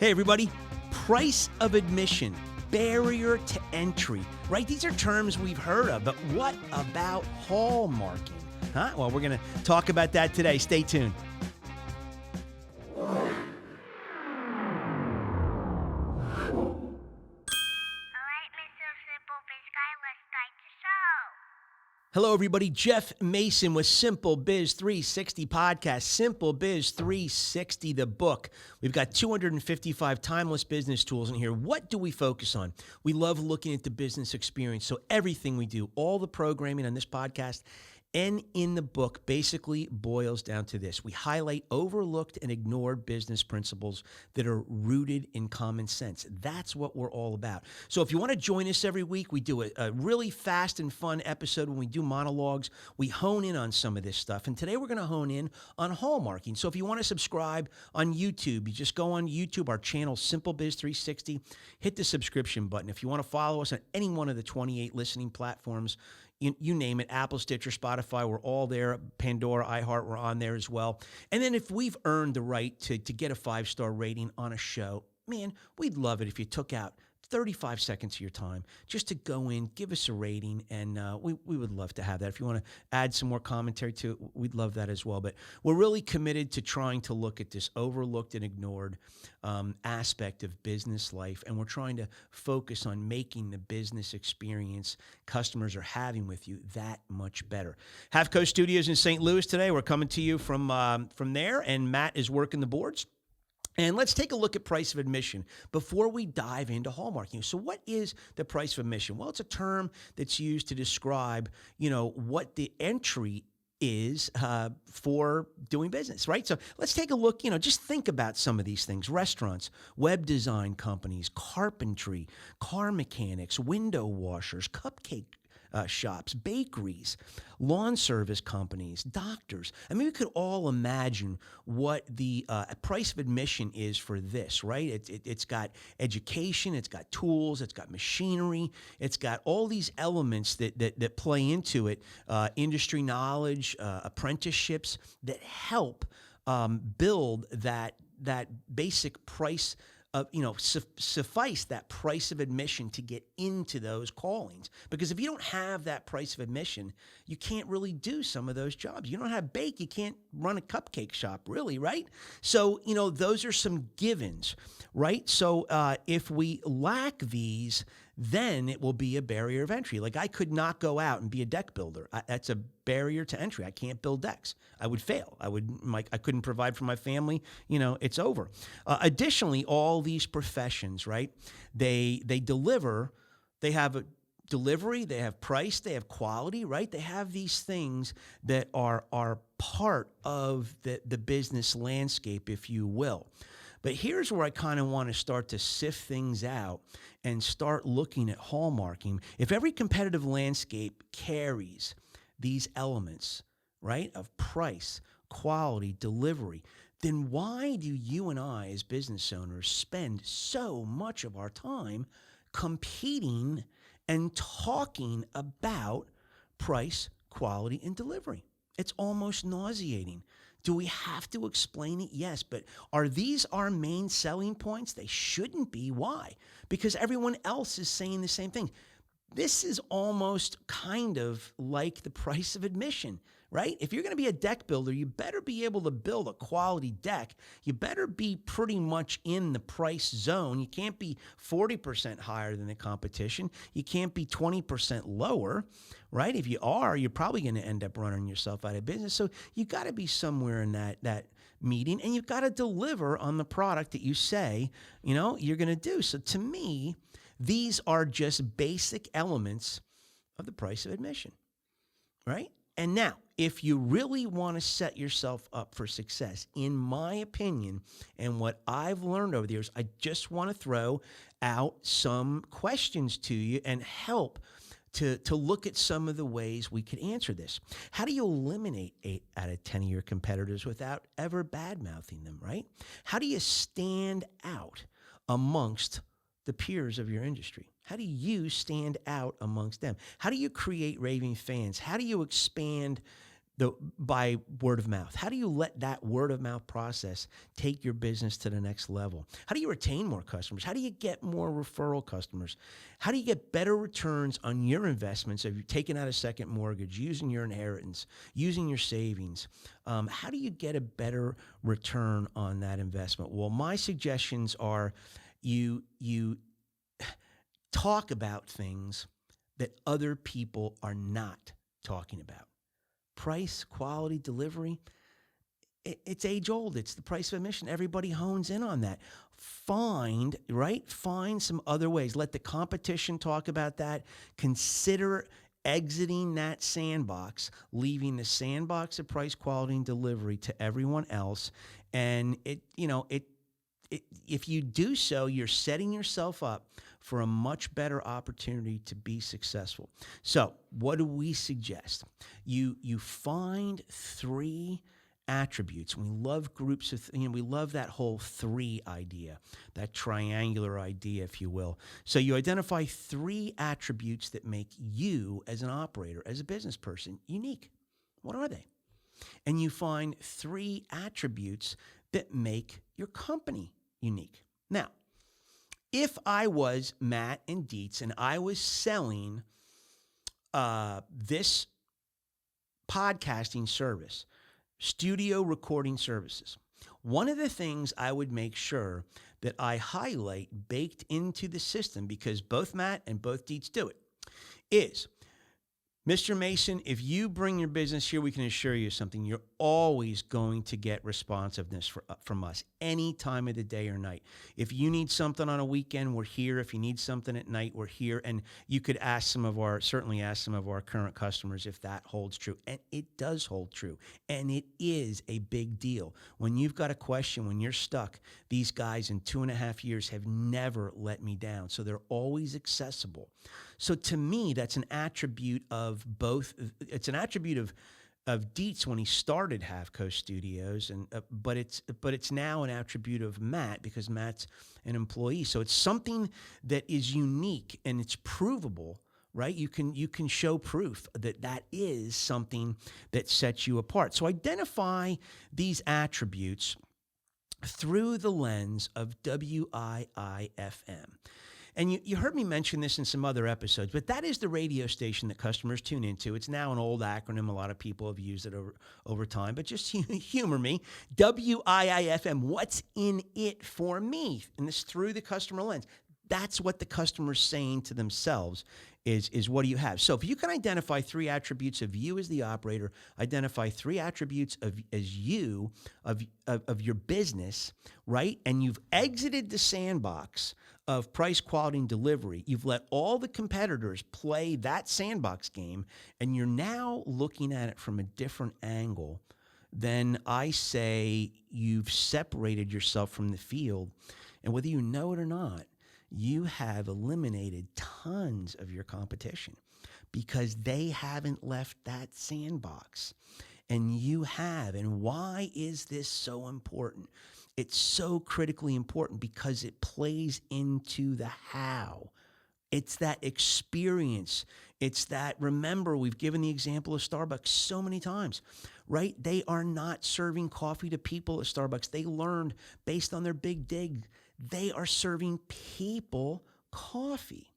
Hey, everybody. Price of admission, barrier to entry, right? These are terms we've heard of, but what about hallmarking? Huh? Well, we're going to talk about that today. Stay tuned. Hello, everybody. Jeff Mason with SimpleBiz360 podcast. SimpleBiz360, the book. We've got 255 timeless business tools in here. What do we focus on? We love looking at the business experience. So everything we do, all the programming on this podcast and in the book basically boils down to this. We highlight overlooked and ignored business principles that are rooted in common sense. That's what we're all about. So if you want to join us every week, we do a really fast and fun episode when we do monologues. We hone in on some of this stuff. And today we're going to hone in on hallmarking. So if you want to subscribe on YouTube, you just go on YouTube, our channel, SimpleBiz360, hit the subscription button. If you want to follow us on any one of the 28 listening platforms, you name it, Apple, Stitcher, Spotify, we're all there. Pandora, iHeart, we're on there as well. And then if we've earned the right to get a 5-star rating on a show, man, we'd love it if you took out 35 seconds of your time just to go in, give us a rating, and we would love to have that. If you want to add some more commentary to it, we'd love that as well. But we're really committed to trying to look at this overlooked and ignored aspect of business life, and we're trying to focus on making the business experience customers are having with you that much better. Half Coast Studios in St. Louis today. We're coming to you from there, and Matt is working the boards. And let's take a look at price of admission before we dive into hallmarking. So what is the price of admission? Well, it's a term that's used to describe, what the entry is for doing business, right? So let's take a look, just think about some of these things. Restaurants, web design companies, carpentry, car mechanics, window washers, cupcake shops, bakeries, lawn service companies, doctors. I mean, we could all imagine what the price of admission is for this, right? It's got education, it's got tools, it's got machinery, it's got all these elements that play into it, industry knowledge, apprenticeships that help build that basic price of, suffice that price of admission to get into those callings. Because if you don't have that price of admission, you can't really do some of those jobs. You don't have bake, you can't run a cupcake shop, really, right? So, those are some givens, right? So if we lack these, then it will be a barrier of entry. Like I could not go out and be a deck builder. That's a barrier to entry. I can't build decks. I would fail. I couldn't provide for my family. It's over. Additionally, all these professions, right? They deliver. They have a delivery. They have price. They have quality, right? They have these things that are part of the business landscape, if you will. But here's where I kind of want to start to sift things out and start looking at hallmarking. If every competitive landscape carries these elements, right, of price, quality, delivery, then why do you and I as business owners spend so much of our time competing and talking about price, quality, and delivery? It's almost nauseating. Do we have to explain it? Yes, but are these our main selling points? They shouldn't be. Why? Because everyone else is saying the same thing. This is almost kind of like the price of admission, right? If you're going to be a deck builder, you better be able to build a quality deck. You better be pretty much in the price zone. You can't be 40% higher than the competition. You can't be 20% lower, right? If you are, you're probably going to end up running yourself out of business. So you got to be somewhere in that meeting, and you've got to deliver on the product that you say, you're going to do. So to me, these are just basic elements of the price of admission, right? And now, if you really want to set yourself up for success, in my opinion, and what I've learned over the years, I just want to throw out some questions to you and help to look at some of the ways we could answer this. How do you eliminate 8 out of 10 of your competitors without ever bad-mouthing them, right? How do you stand out amongst the peers of your industry? How do you stand out amongst them? How do you create raving fans? How do you expand by word of mouth? How do you let that word of mouth process take your business to the next level? How do you retain more customers? How do you get more referral customers? How do you get better returns on your investments if you're taking out a second mortgage, using your inheritance, using your savings? How do you get a better return on that investment? Well, my suggestions are you talk about things that other people are not talking about. Price, quality, delivery, it's age old. It's the price of admission. Everybody hones in on that. Find some other ways. Let the competition talk about that. Consider exiting that sandbox, leaving the sandbox of price, quality, and delivery to everyone else. And if you do so, you're setting yourself up for a much better opportunity to be successful. So what do we suggest? You find 3 attributes. We love groups of, we love that whole 3 idea, that triangular idea, if you will. So you identify 3 attributes that make you as an operator, as a business person, unique. What are they? And you find 3 attributes that make your company unique. Now, if I was Matt and Dietz and I was selling this podcasting service, studio recording services, one of the things I would make sure that I highlight baked into the system, because both Matt and both Dietz do it, is, Mr. Mason, if you bring your business here, we can assure you something. You're always going to get responsiveness from us any time of the day or night. If you need something on a weekend, we're here. If you need something at night, we're here. And you could certainly ask some of our current customers if that holds true. And it does hold true. And it is a big deal. When you've got a question, when you're stuck, these guys in 2.5 years have never let me down. So they're always accessible. So to me, that's an attribute of both. It's an attribute of Dietz when he started Half Coast Studios, but it's now an attribute of Matt because Matt's an employee. So it's something that is unique and it's provable, right? You can show proof that is something that sets you apart. So identify these attributes through the lens of WIIFM. And you heard me mention this in some other episodes, but that is the radio station that customers tune into. It's now an old acronym. A lot of people have used it over time, but just humor me. WIIFM, what's in it for me? And this through the customer lens. That's what the customer's saying to themselves is what do you have? So if you can identify 3 attributes of you as the operator, identify 3 attributes of your business, right? And you've exited the sandbox of price, quality, and delivery. You've let all the competitors play that sandbox game, and you're now looking at it from a different angle. Then I say you've separated yourself from the field, and whether you know it or not, you have eliminated tons of your competition because they haven't left that sandbox and you have. And why is this so important? It's so critically important because it plays into the how. It's that experience. It's that, remember, we've given the example of Starbucks so many times, right? They are not serving coffee to people at Starbucks. They learned based on their big dig. They are serving people coffee.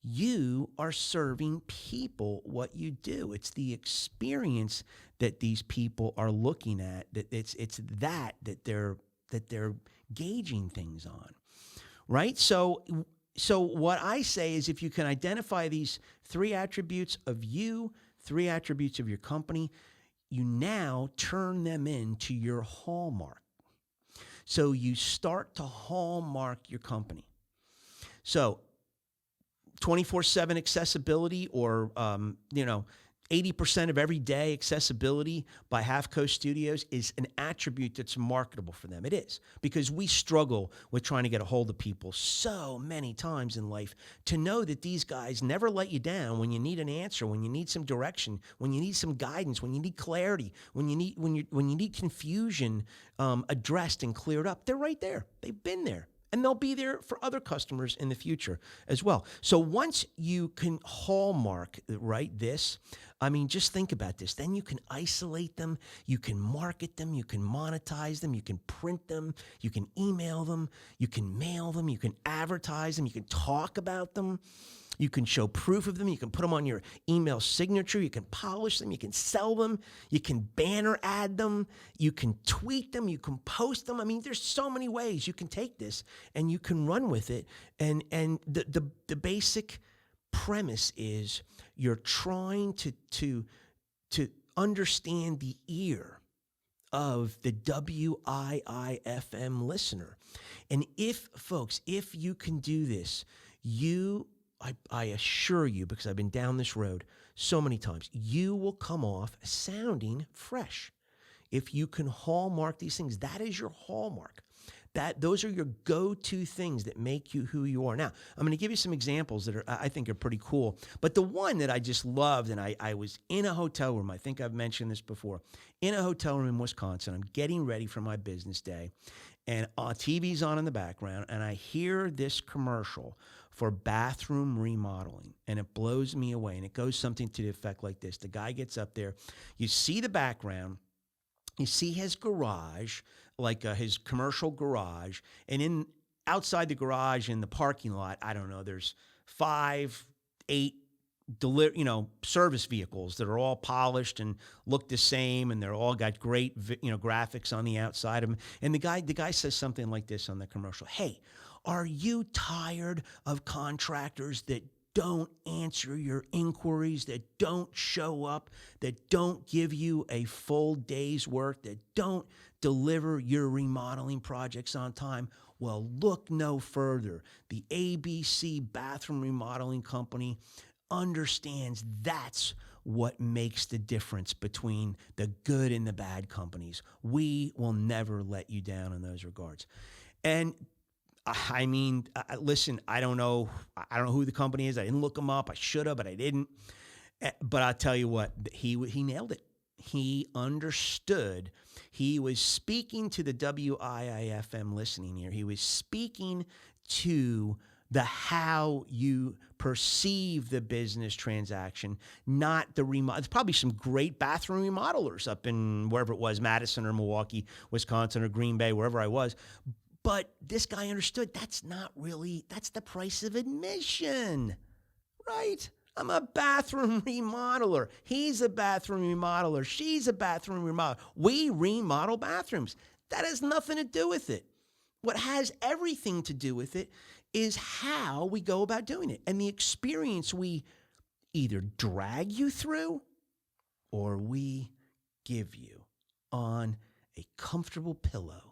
You are serving people what you do. It's the experience that these people are looking at. It's that they're gauging things on, right? So what I say is if you can identify these 3 attributes of you, 3 attributes of your company, you now turn them into your hallmark. So you start to hallmark your company. So 24/7 accessibility, or 80% of every day accessibility by Half Coast Studios is an attribute that's marketable for them. It is, because we struggle with trying to get a hold of people so many times in life to know that these guys never let you down when you need an answer, when you need some direction, when you need some guidance, when you need clarity, when you need confusion addressed and cleared up. They're right there. They've been there. And they'll be there for other customers in the future as well. So once you can hallmark, right, this, I mean, just think about this. Then you can isolate them, you can market them, you can monetize them, you can print them, you can email them, you can mail them, you can advertise them, you can talk about them, you can show proof of them, you can put them on your email signature, you can polish them, you can sell them, you can banner ad them, you can tweet them, you can post them. I mean, there's so many ways you can take this and you can run with it. And the basic premise is you're trying to understand the ear of the WIIFM listener. And if you can do this, I assure you, because I've been down this road so many times, you will come off sounding fresh. If you can hallmark these things, that is your hallmark. Those are your go-to things that make you who you are. Now, I'm going to give you some examples that I think are pretty cool. But the one that I just loved, and I was in a hotel room, I think I've mentioned this before, in a hotel room in Wisconsin. I'm getting ready for my business day, and TV's on in the background, and I hear this commercial for bathroom remodeling, and it blows me away. And it goes something to the effect like this. The guy gets up there. You see the background. You see his garage, like his commercial garage, and outside the garage in the parking lot, I don't know, there's 5, 8 service vehicles that are all polished and look the same, and they're all got great graphics on the outside of them. And the guy says something like this on the commercial: "Hey, are you tired of contractors that don't answer your inquiries, that don't show up, that don't give you a full day's work, that don't deliver your remodeling projects on time? Well, look no further. The ABC Bathroom Remodeling Company understands that's what makes the difference between the good and the bad companies. We will never let you down in those regards." And I mean, listen, I don't know who the company is. I didn't look them up. I should have, but I didn't. But I'll tell you what, he nailed it. He understood. He was speaking to the WIIFM listening ear. He was speaking to how you perceive the business transaction, not the remodel. There's probably some great bathroom remodelers up in wherever it was, Madison or Milwaukee, Wisconsin or Green Bay, wherever I was. But this guy understood that's the price of admission, right? I'm a bathroom remodeler. He's a bathroom remodeler. She's a bathroom remodeler. We remodel bathrooms. That has nothing to do with it. What has everything to do with it is how we go about doing it and the experience we either drag you through or we give you on a comfortable pillow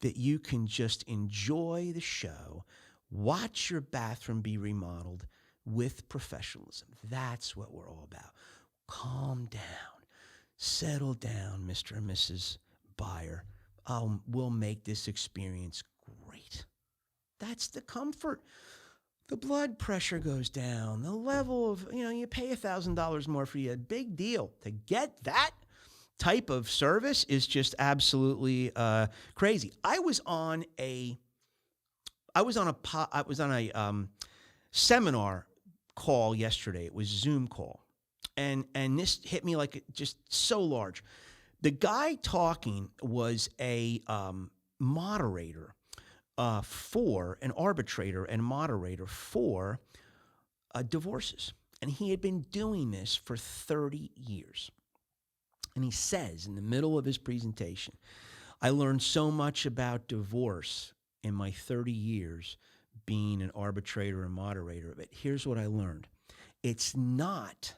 that you can just enjoy the show, watch your bathroom be remodeled with professionalism. That's what we're all about. Calm down. Settle down, Mr. and Mrs. Buyer. We'll make this experience great. That's the comfort. The blood pressure goes down. The level of, you pay $1,000 more for you. Big deal. To get that type of service is just absolutely crazy. I was on a seminar call yesterday. It was Zoom call, and this hit me like just so large. The guy talking was a moderator for an arbitrator and moderator for divorces, and he had been doing this for 30 years. And he says in the middle of his presentation, "I learned so much about divorce in my 30 years being an arbitrator and moderator, but here's what I learned. It's not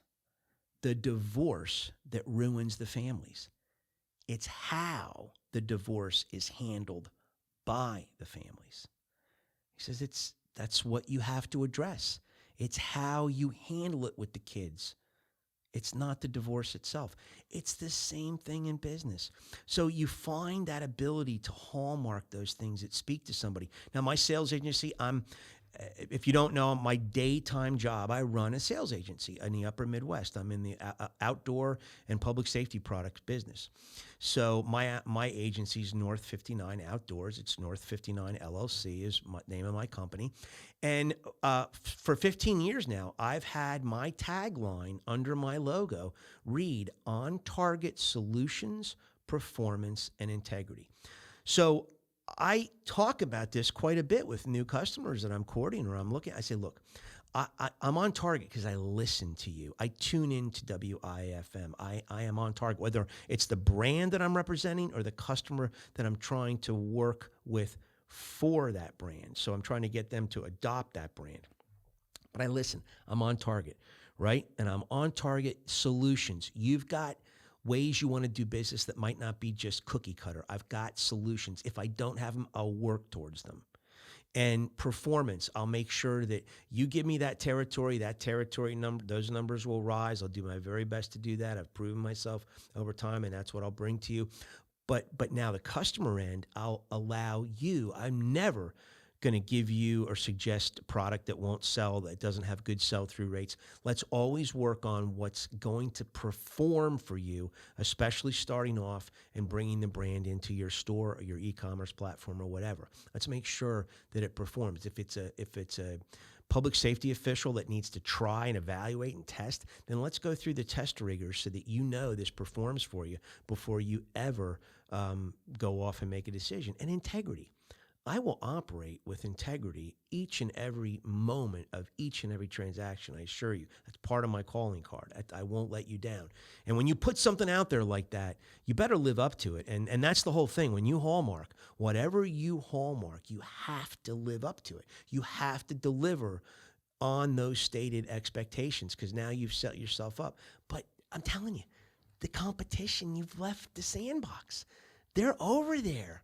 the divorce that ruins the families. It's how the divorce is handled by the families." He says that's what you have to address. It's how you handle it with the kids. It's not the divorce itself. It's the same thing in business. So you find that ability to hallmark those things that speak to somebody. Now, my sales agency, if you don't know, my daytime job, I run a sales agency in the upper Midwest. I'm in the outdoor and public safety products business. So my agency's North 59 Outdoors. It's North 59 LLC is my name of my company. And for 15 years now, I've had my tagline under my logo read "On Target Solutions, Performance, and Integrity." So I talk about this quite a bit with new customers that I'm courting or I'm looking. I say, look, I'm on target because I listen to you. I tune into WIFM. I am on target, whether it's the brand that I'm representing or the customer that I'm trying to work with for that brand. So I'm trying to get them to adopt that brand. But I listen. I'm on target, right? And I'm on target solutions. You've got ways you want to do business that might not be just cookie cutter. I've got solutions. If I don't have them, I'll work towards them. And performance, I'll make sure that you give me that territory number, those numbers will rise. I'll do my very best to do that. I've proven myself over time, and that's what I'll bring to you. But now the customer end, I'll allow you. I'm never going to give you or suggest a product that won't sell, that doesn't have good sell-through rates. Let's always work on what's going to perform for you, especially starting off and bringing the brand into your store or your e-commerce platform or whatever. Let's make sure that it performs. If it's a public safety official that needs to try and evaluate and test, then let's go through the test rigors so that you know this performs for you before you ever go off and make a decision. And integrity. I will operate with integrity each and every moment of each and every transaction, I assure you. That's part of my calling card. I won't let you down. And when you put something out there like that, you better live up to it. And that's the whole thing. When you hallmark, whatever you hallmark, you have to live up to it. You have to deliver on those stated expectations because now you've set yourself up. But I'm telling you, the competition, you've left the sandbox. They're over there.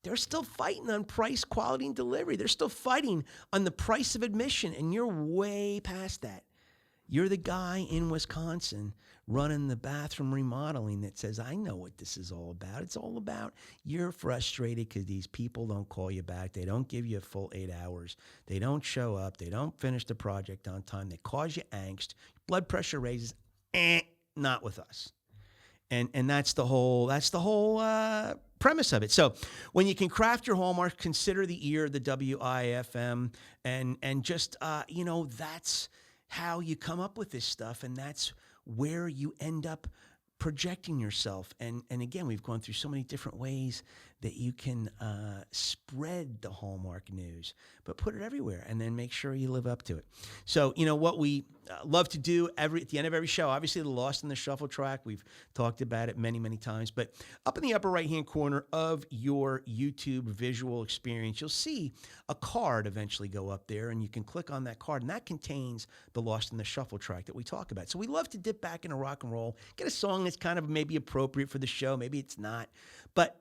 They're still fighting on price, quality, and delivery. They're still fighting on the price of admission, and you're way past that. You're the guy in Wisconsin running the bathroom remodeling that says, I know what this is all about. It's all about you're frustrated because these people don't call you back. They don't give you a full 8 hours. They don't show up. They don't finish the project on time. They cause you angst. Blood pressure raises. Not with us. And that's the whole premise of it. So when you can craft your hallmark, consider the ear, the WIFM, and just that's how you come up with this stuff, and that's where you end up projecting yourself. And again, we've gone through so many different ways that you can spread the Hallmark news, but put it everywhere and then make sure you live up to it. So, what we love to do at the end of every show, obviously the Lost in the Shuffle track, we've talked about it many, many times, but up in the upper right-hand corner of your YouTube visual experience, you'll see a card eventually go up there, and you can click on that card, and that contains the Lost in the Shuffle track that we talk about. So we love to dip back into rock and roll, get a song that's kind of maybe appropriate for the show, maybe it's not, but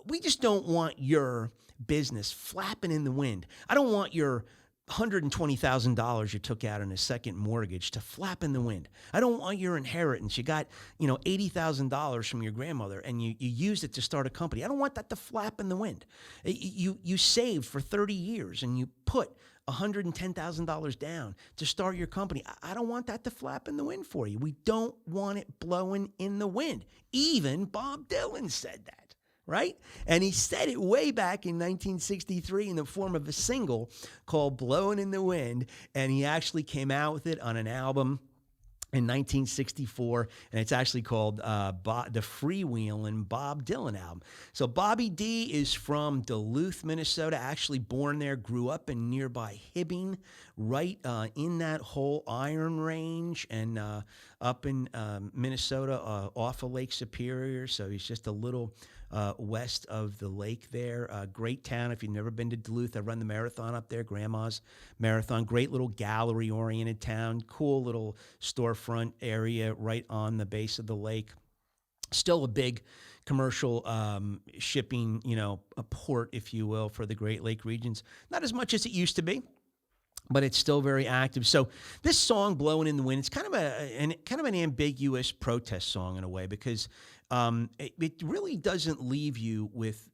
we just don't want your business flapping in the wind. I don't want your $120,000 you took out on a second mortgage to flap in the wind. I don't want your inheritance. You got, $80,000 from your grandmother and you used it to start a company. I don't want that to flap in the wind. You saved for 30 years and you put $110,000 down to start your company. I don't want that to flap in the wind for you. We don't want it blowing in the wind. Even Bob Dylan said that. Right? And he said it way back in 1963 in the form of a single called Blowin' in the Wind. And he actually came out with it on an album in 1964. And it's actually called the Freewheelin' Bob Dylan album. So Bobby D is from Duluth, Minnesota, actually born there, grew up in nearby Hibbing, right in that whole Iron Range and up in Minnesota off of Lake Superior. So he's just a little west of the lake there. Great town. If you've never been to Duluth, I run the marathon up there, Grandma's Marathon. Great little gallery-oriented town. Cool little storefront area right on the base of the lake. Still a big commercial shipping, a port, if you will, for the Great Lake regions. Not as much as it used to be, but it's still very active. So this song, "Blowin' in the Wind," it's kind of an ambiguous protest song in a way because it really doesn't leave you with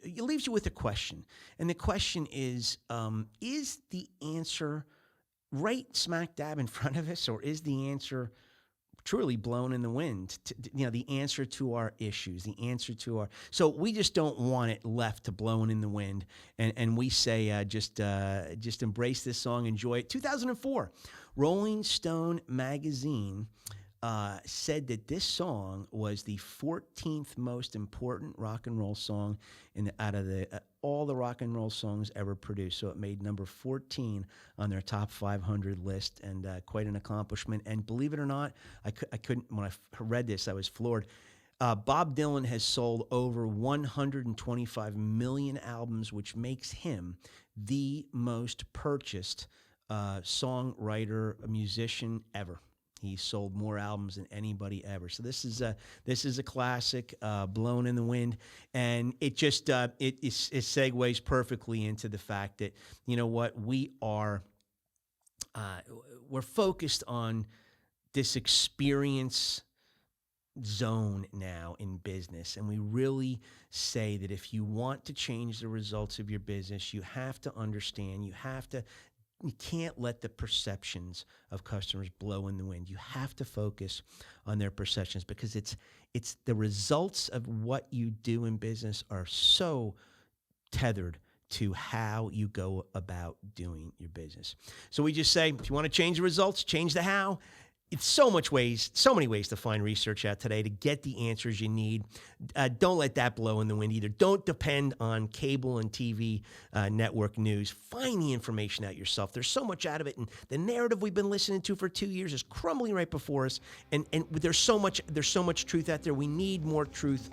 it leaves you with a question. And the question is the answer right smack dab in front of us, or is the answer truly blown in the wind? The answer to our issues, the answer to our... So we just don't want it left to blowing in the wind. And we say, just embrace this song, enjoy it. 2004, Rolling Stone magazine said that this song was the 14th most important rock and roll song out of all the rock and roll songs ever produced. So it made number 14 on their top 500 list, and quite an accomplishment. And believe it or not, I couldn't, when I read this, I was floored. Bob Dylan has sold over 125 million albums, which makes him the most purchased songwriter, musician ever. He sold more albums than anybody ever. So this is a classic, blown in the wind, and it just it segues perfectly into the fact that, you know what, we're focused on this experience zone now in business, and we really say that if you want to change the results of your business, you have to understand, you can't let the perceptions of customers blow in the wind. You have to focus on their perceptions, because it's the results of what you do in business are so tethered to how you go about doing your business. So we just say, if you want to change the results, change the how. It's so many ways to find research out today to get the answers you need. Don't let that blow in the wind either. Don't depend on cable and TV network news. Find the information out yourself. There's so much out of it, and the narrative we've been listening to for 2 years is crumbling right before us. And there's so much truth out there. We need more truth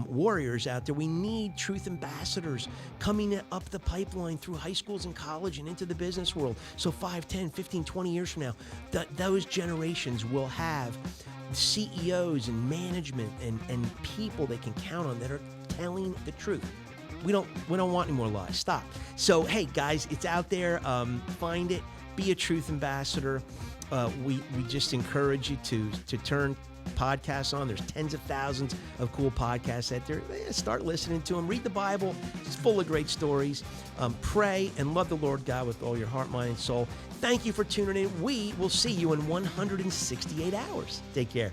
warriors out there. We need truth ambassadors coming up the pipeline through high schools and college and into the business world. So 5, 10, 15, 20 years from now, those generations will have CEOs and management and people they can count on that are telling the truth. We don't want any more lies. Stop. So, hey, guys, it's out there. Find it. Be a truth ambassador. We just encourage you to turn podcasts on. There's tens of thousands of cool podcasts out there. Start listening to them. Read the Bible. It's full of great stories. Pray and love the Lord God with all your heart, mind, and soul. Thank you for tuning in. We will see you in 168 hours. Take care.